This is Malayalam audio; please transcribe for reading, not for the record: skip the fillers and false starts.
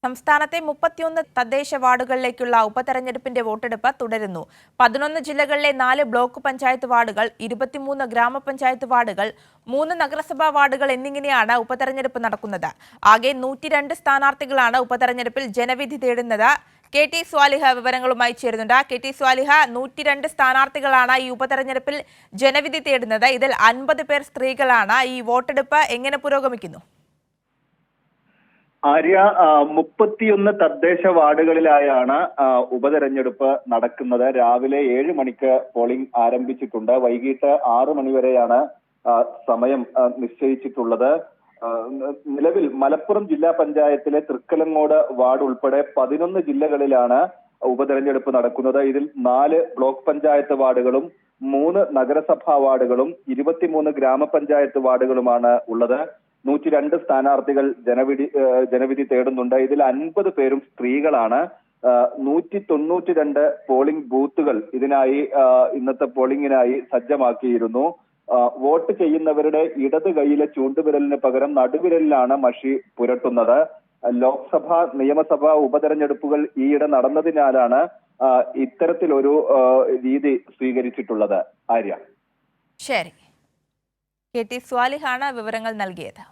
സംസ്ഥാനത്തെ 31 തദ്ദേശ വാർഡുകളിലേക്കുള്ള ഉപതെരഞ്ഞെടുപ്പിന്റെ വോട്ടെടുപ്പ് തുടരുന്നു. 11 ജില്ലകളിലെ 4 ബ്ലോക്ക് പഞ്ചായത്ത് വാർഡുകൾ, 23 ഗ്രാമപഞ്ചായത്ത് വാർഡുകൾ, 3 നഗരസഭാ വാർഡുകൾ എന്നിങ്ങനെയാണ് ഉപതെരഞ്ഞെടുപ്പ് നടക്കുന്നത്. ആകെ 102 സ്ഥാനാർത്ഥികളാണ് ഉപതെരഞ്ഞെടുപ്പിൽ ജനവിധി തേടുന്നത്. KT സ്വാലിഹ വിവരങ്ങളുമായി ചേരുന്നുണ്ട്. KT സ്വാലിഹ, 102 സ്ഥാനാർത്ഥികളാണ് ഈ ഉപതെരഞ്ഞെടുപ്പിൽ ജനവിധി തേടുന്നത്. ഇതിൽ 50 പേർ സ്ത്രീകളാണ്. ഈ വോട്ടെടുപ്പ് എങ്ങനെ പുരോഗമിക്കുന്നു? ആര്യ, 31 തദ്ദേശ വാർഡുകളിലായാണ് ഉപതെരഞ്ഞെടുപ്പ് നടക്കുന്നത്. രാവിലെ 7 മണിക്ക് പോളിംഗ് ആരംഭിച്ചിട്ടുണ്ട്. വൈകിട്ട് 6 മണി വരെയാണ് സമയം നിശ്ചയിച്ചിട്ടുള്ളത്. നിലവിൽ മലപ്പുറം ജില്ലാ പഞ്ചായത്തിലെ തൃക്കലങ്ങോട് വാർഡ് ഉൾപ്പെടെ 11 ജില്ലകളിലാണ് ഉപതെരഞ്ഞെടുപ്പ് നടക്കുന്നത്. ഇതിൽ 4 ബ്ലോക്ക് പഞ്ചായത്ത് വാർഡുകളും 3 നഗരസഭാ വാർഡുകളും 23 ഗ്രാമപഞ്ചായത്ത് വാർഡുകളുമാണ് ഉള്ളത്. 102 സ്ഥാനാർത്ഥികൾ ജനവിധി തേടുന്നുണ്ട്. ഇതിൽ 50 പേരും സ്ത്രീകളാണ്. 192 പോളിംഗ് ബൂത്തുകൾ ഇതിനായി ഇന്നത്തെ പോളിംഗിനായി സജ്ജമാക്കിയിരുന്നു. വോട്ട് ചെയ്യുന്നവരുടെ ഇടത് കൈയിലെ ചൂണ്ടുവിരലിന് പകരം നടുവിരലിലാണ് മഷി പുരട്ടുന്നത്. ലോക്സഭാ നിയമസഭാ ഉപതെരഞ്ഞെടുപ്പുകൾ ഈയിടെ നടന്നതിനാലാണ് ഇത്തരത്തിലൊരു രീതി സ്വീകരിച്ചിട്ടുള്ളത്. ആര്യ, ശരി. KT സ്വാലിഹാണ് വിവരങ്ങൾ നൽകിയത്.